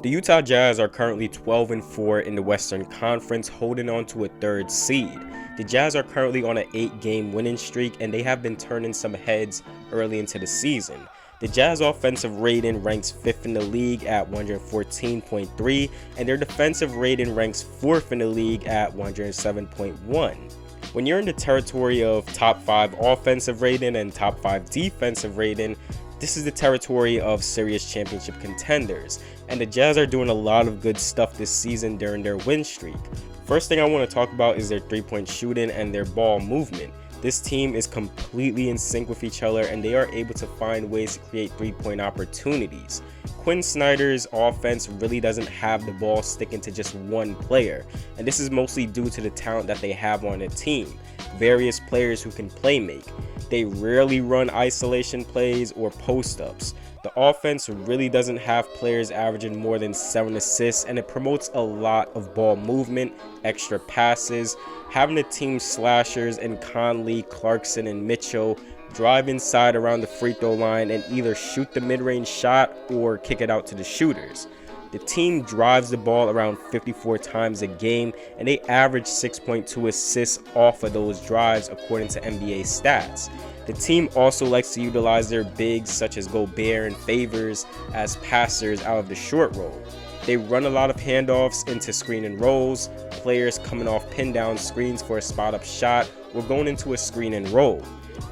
The Utah Jazz are currently 12-4 in the Western Conference, holding on to a third seed. The Jazz are currently on an 8-game winning streak, and they have been turning some heads early into the season. The Jazz offensive rating ranks 5th in the league at 114.3, and their defensive rating ranks 4th in the league at 107.1. When you're in the territory of top 5 offensive rating and top 5 defensive rating, this is the territory of serious championship contenders, and the Jazz are doing a lot of good stuff this season during their win streak. First thing I want to talk about is their three-point shooting and their ball movement. This team is completely in sync with each other, and they are able to find ways to create three-point opportunities. Quinn Snyder's offense really doesn't have the ball sticking to just one player, and this is mostly due to the talent that they have on the team. Various players who can play make. They rarely run isolation plays or post-ups. The offense really doesn't have players averaging more than 7 assists, and it promotes a lot of ball movement, extra passes, having the team slashers in Conley, Clarkson, and Mitchell drive inside around the free throw line and either shoot the mid-range shot or kick it out to the shooters. The team drives the ball around 54 times a game, and they average 6.2 assists off of those drives according to NBA stats. The team also likes to utilize their bigs such as Gobert and Favors as passers out of the short roll. They run a lot of handoffs into screen and rolls, players coming off pin down screens for a spot up shot or going into a screen and roll.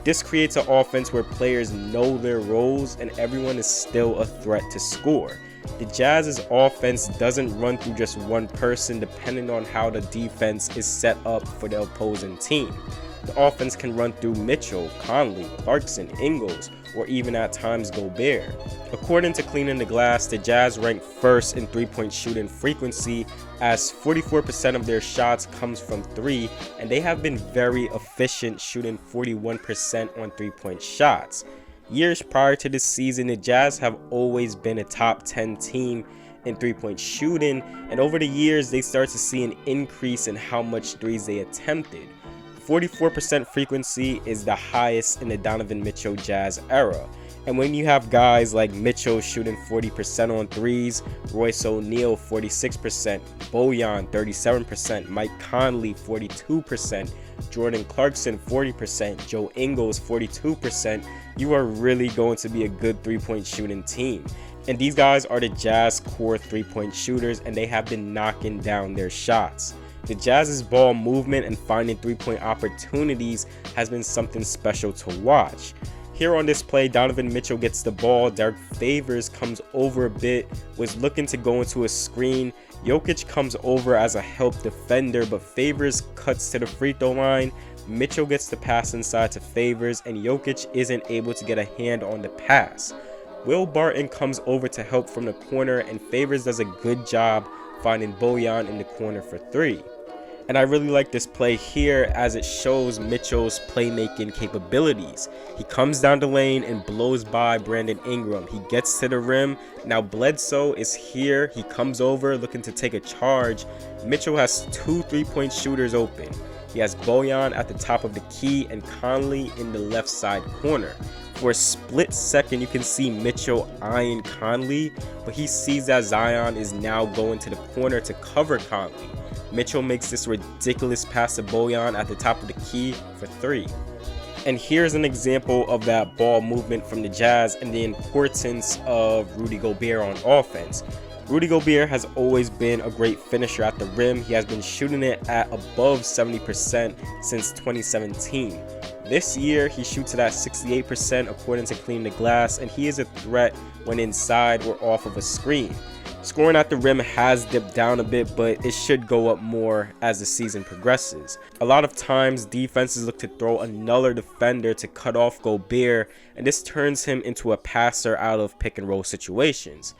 This creates an offense where players know their roles and everyone is still a threat to score. The Jazz's offense doesn't run through just one person depending on how the defense is set up for the opposing team. The offense can run through Mitchell, Conley, Clarkson, Ingles, or even at times Gobert. According to Cleaning the Glass, the Jazz rank first in three-point shooting frequency as 44% of their shots comes from 3, and they have been very efficient shooting 41% on three-point shots. Years prior to this season, the Jazz have always been a top 10 team in three-point shooting, and over the years they start to see an increase in how much threes they attempted. 44% frequency is the highest in the Donovan Mitchell Jazz era. And when you have guys like Mitchell shooting 40% on threes, Royce O'Neal 46%, Bojan 37%, Mike Conley 42%, Jordan Clarkson 40%, Joe Ingles 42%, you are really going to be a good three-point shooting team. And these guys are the Jazz core three-point shooters, and they have been knocking down their shots. The Jazz's ball movement and finding three-point opportunities has been something special to watch. Here on this play, Donovan Mitchell gets the ball, Derrick Favors comes over a bit, was looking to go into a screen. Jokic comes over as a help defender, but Favors cuts to the free throw line. Mitchell gets the pass inside to Favors, and Jokic isn't able to get a hand on the pass. Will Barton comes over to help from the corner, and Favors does a good job finding Bojan in the corner for 3. And I really like this play here as it shows Mitchell's playmaking capabilities. He comes down the lane and blows by Brandon Ingram. He gets to the rim. Now Bledsoe is here. He comes over looking to take a charge. Mitchell has 2 three-point shooters open. He has Bojan at the top of the key and Conley in the left side corner. For a split second, you can see Mitchell eyeing Conley, but he sees that Zion is now going to the corner to cover Conley. Mitchell makes this ridiculous pass to Bojan at the top of the key for 3. And here's an example of that ball movement from the Jazz and the importance of Rudy Gobert on offense. Rudy Gobert has always been a great finisher at the rim. He has been shooting it at above 70% since 2017. This year, he shoots it at 68% according to Clean the Glass, and he is a threat when inside or off of a screen. Scoring at the rim has dipped down a bit, but it should go up more as the season progresses. A lot of times, defenses look to throw another defender to cut off Gobert, and this turns him into a passer out of pick and roll situations.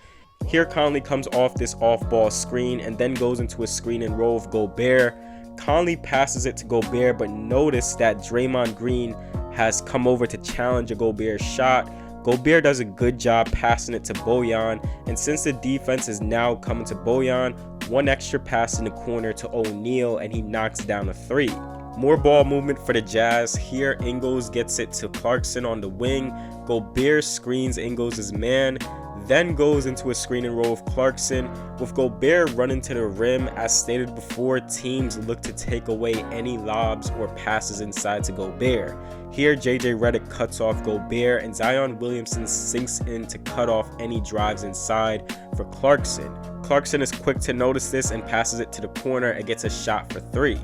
Here Conley comes off this off-ball screen and then goes into a screen and roll of Gobert. Conley passes it to Gobert, but notice that Draymond Green has come over to challenge a Gobert shot. Gobert does a good job passing it to Bojan, and since the defense is now coming to Bojan, one extra pass in the corner to O'Neal and he knocks down a 3. More ball movement for the Jazz. Here Ingles gets it to Clarkson on the wing. Gobert screens Ingles' man. then goes into a screen and roll with Clarkson. With Gobert running to the rim, as stated before, teams look to take away any lobs or passes inside to Gobert. Here, JJ Redick cuts off Gobert, and Zion Williamson sinks in to cut off any drives inside for Clarkson. Clarkson is quick to notice this and passes it to the corner and gets a shot for 3.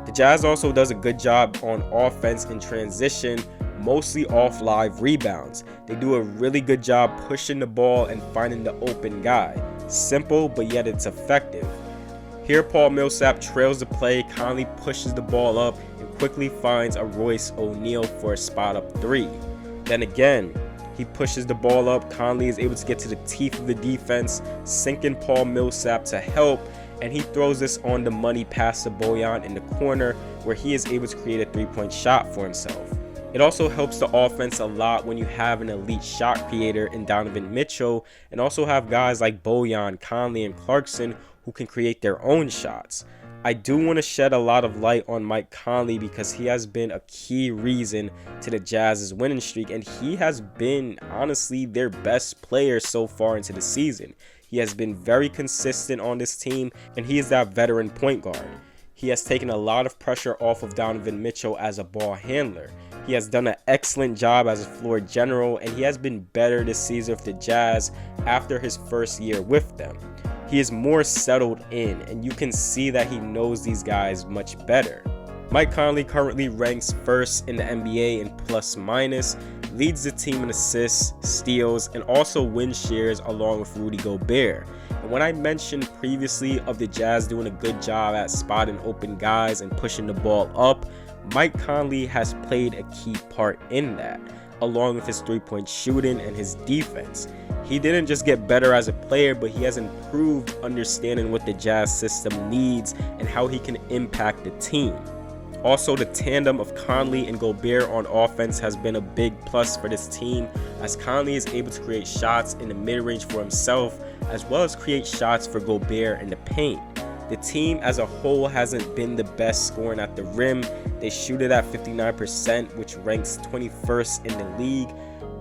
The Jazz also does a good job on offense in transition, mostly off live rebounds. They do a really good job pushing the ball and finding the open guy. Simple, but yet it's effective. Here, Paul Millsap trails the play. Conley pushes the ball up and quickly finds a Royce O'Neal for a spot up 3. Then again, he pushes the ball up. Conley is able to get to the teeth of the defense, sinking Paul Millsap to help, and he throws this on the money pass to Bojan in the corner, where he is able to create a 3-point shot for himself. It also helps the offense a lot when you have an elite shot creator in Donovan Mitchell, and also have guys like Bojan, Conley, and Clarkson who can create their own shots. I do want to shed a lot of light on Mike Conley because he has been a key reason to the Jazz's winning streak, and he has been honestly their best player so far into the season. He has been very consistent on this team, and he is that veteran point guard. He has taken a lot of pressure off of Donovan Mitchell as a ball handler. He has done an excellent job as a floor general, and he has been better this season with the Jazz after his first year with them. He is more settled in, and you can see that he knows these guys much better. Mike Conley currently ranks first in the NBA in plus minus, leads the team in assists, steals, and also win shares along with Rudy Gobert. And when I mentioned previously of the Jazz doing a good job at spotting open guys and pushing the ball up, Mike Conley has played a key part in that, along with his 3-point shooting and his defense. He didn't just get better as a player, but he has improved understanding what the Jazz system needs and how he can impact the team. Also, the tandem of Conley and Gobert on offense has been a big plus for this team, as Conley is able to create shots in the mid-range for himself, as well as create shots for Gobert in the paint. The team as a whole hasn't been the best scoring at the rim. They shoot it at 59%, which ranks 21st in the league.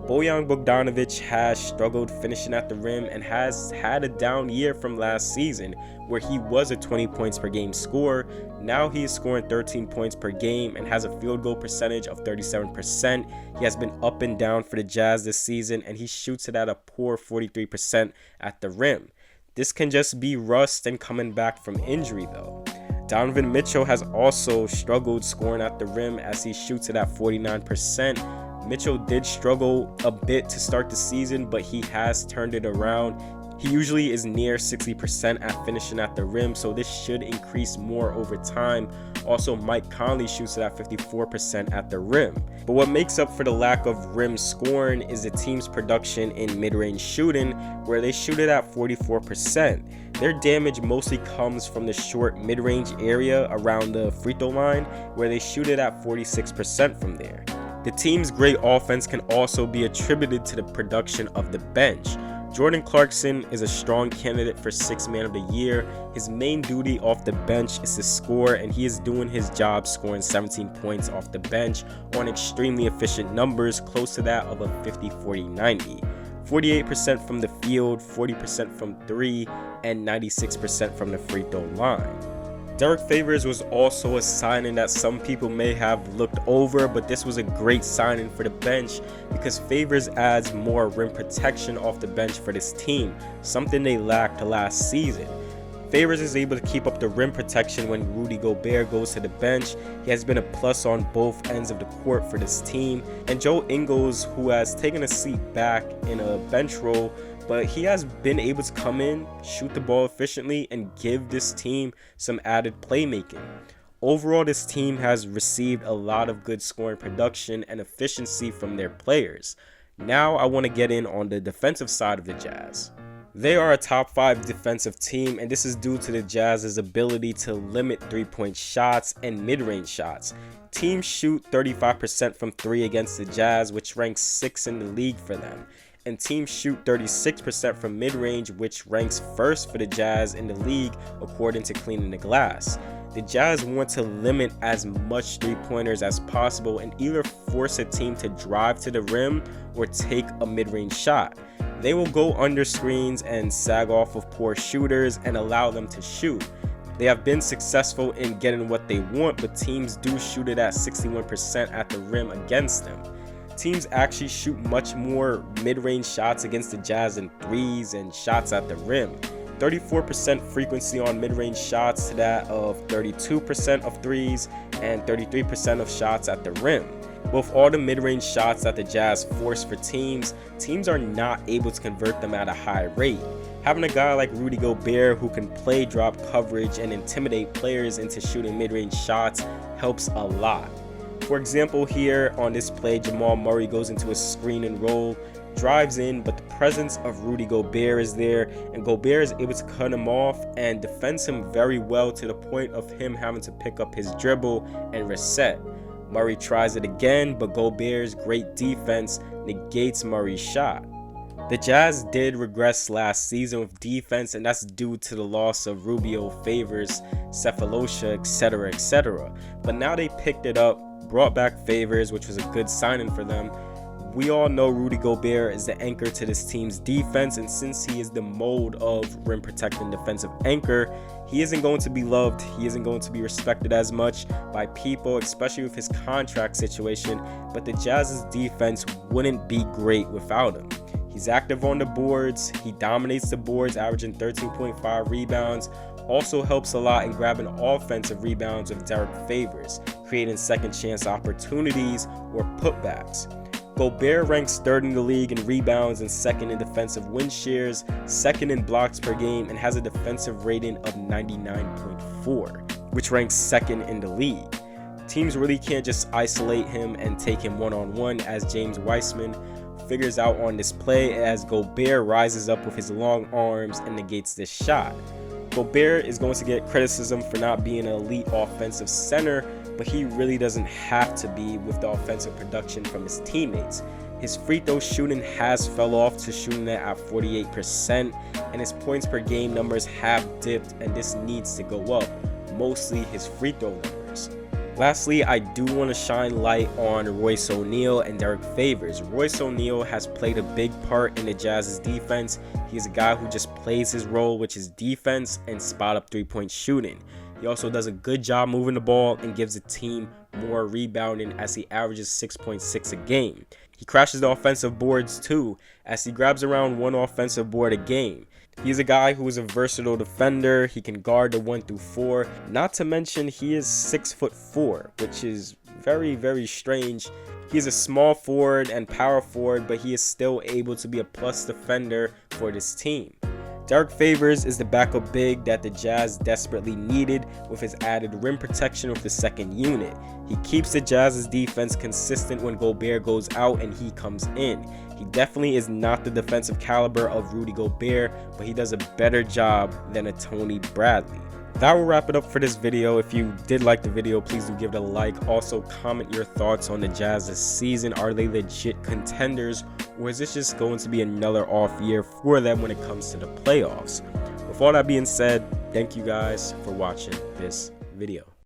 Bojan Bogdanovic has struggled finishing at the rim and has had a down year from last season, where he was a 20 points per game scorer. Now he is scoring 13 points per game and has a field goal percentage of 37%. He has been up and down for the Jazz this season, and he shoots it at a poor 43% at the rim. This can just be rust and coming back from injury though. Donovan Mitchell has also struggled scoring at the rim as he shoots it at 49%. Mitchell did struggle a bit to start the season, but he has turned it around. He usually is near 60% at finishing at the rim, so this should increase more over time. Also, Mike Conley shoots it at 54% at the rim. But what makes up for the lack of rim scoring is the team's production in mid-range shooting, where they shoot it at 44%. Their damage mostly comes from the short mid-range area around the free throw line, where they shoot it at 46% from there. The team's great offense can also be attributed to the production of the bench. Jordan Clarkson is a strong candidate for 6th Man of the Year. His main duty off the bench is to score, and he is doing his job scoring 17 points off the bench on extremely efficient numbers, close to that of a 50-40-90. 48% from the field, 40% from 3, and 96% from the free throw line. Derrick Favors was also a signing that some people may have looked over, but this was a great signing for the bench because Favors adds more rim protection off the bench for this team, something they lacked last season. Favors is able to keep up the rim protection when Rudy Gobert goes to the bench. He has been a plus on both ends of the court for this team. And Joe Ingles, who has taken a seat back in a bench role, but he has been able to come in, shoot the ball efficiently, and give this team some added playmaking. Overall, this team has received a lot of good scoring production and efficiency from their players. Now I want to get in on the defensive side of the Jazz. They are a top 5 defensive team, and this is due to the Jazz's ability to limit 3-point shots and mid-range shots. Teams shoot 35% from 3 against the Jazz, which ranks 6th in the league for them. And teams shoot 36% from mid-range, which ranks 1st for the Jazz in the league according to Cleaning the Glass. The Jazz want to limit as much 3-pointers as possible and either force a team to drive to the rim or take a mid-range shot. They will go under screens and sag off of poor shooters and allow them to shoot. They have been successful in getting what they want, but teams do shoot it at 61% at the rim against them. Teams actually shoot much more mid-range shots against the Jazz than threes and shots at the rim. 34% frequency on mid-range shots to that of 32% of threes and 33% of shots at the rim. With all the mid-range shots that the Jazz force for teams are not able to convert them at a high rate. Having a guy like Rudy Gobert who can play drop coverage and intimidate players into shooting mid-range shots helps a lot. For example, here on this play, Jamal Murray goes into a screen and roll, drives in, but the presence of Rudy Gobert is there, and Gobert is able to cut him off and defends him very well to the point of him having to pick up his dribble and reset. Murray tries it again, but Gobert's great defense negates Murray's shot. The Jazz did regress last season with defense, and that's due to the loss of Rubio, Favors, Cephalosha, etc. But now they picked it up, brought back Favors, which was a good signing for them. We all know Rudy Gobert is the anchor to this team's defense, and since he is the mold of rim protecting defensive anchor, he isn't going to be loved, he isn't going to be respected as much by people, especially with his contract situation, but the Jazz's defense wouldn't be great without him. He's active on the boards, he dominates the boards, averaging 13.5 rebounds, also helps a lot in grabbing offensive rebounds with Derrick Favors, creating second chance opportunities or putbacks. Gobert ranks 3rd in the league in rebounds and 2nd in defensive win shares, 2nd in blocks per game, and has a defensive rating of 99.4, which ranks 2nd in the league. Teams really can't just isolate him and take him one-on-one, as James Wiseman figures out on this play, as Gobert rises up with his long arms and negates this shot. Gobert is going to get criticism for not being an elite offensive center, but he really doesn't have to be with the offensive production from his teammates. His free throw shooting has fell off to shooting it at 48%, and his points per game numbers have dipped, and this needs to go up, mostly his free throw numbers. Lastly, I do want to shine light on Royce O'Neal and Derrick Favors. Royce O'Neal has played a big part in the Jazz's defense. He's a guy who just plays his role, which is defense and spot up three-point shooting. He also does a good job moving the ball and gives the team more rebounding, as he averages 6.6 a game. He crashes the offensive boards too, as he grabs around 1 offensive board a game. He's a guy who is a versatile defender. He can guard the 1 through 4. Not to mention he is 6'4", which is very strange. He's a small forward and power forward, but he is still able to be a plus defender for this team. Derrick Favors is the backup big that the Jazz desperately needed, with his added rim protection with the second unit. He keeps the Jazz's defense consistent when Gobert goes out and he comes in. He definitely is not the defensive caliber of Rudy Gobert, but he does a better job than a Tony Bradley. That will wrap it up for this video. If you did like the video, please do give it a like. Also, comment your thoughts on the Jazz this season. Are they legit contenders, or is this just going to be another off year for them when it comes to the playoffs? With all that being said, thank you guys for watching this video.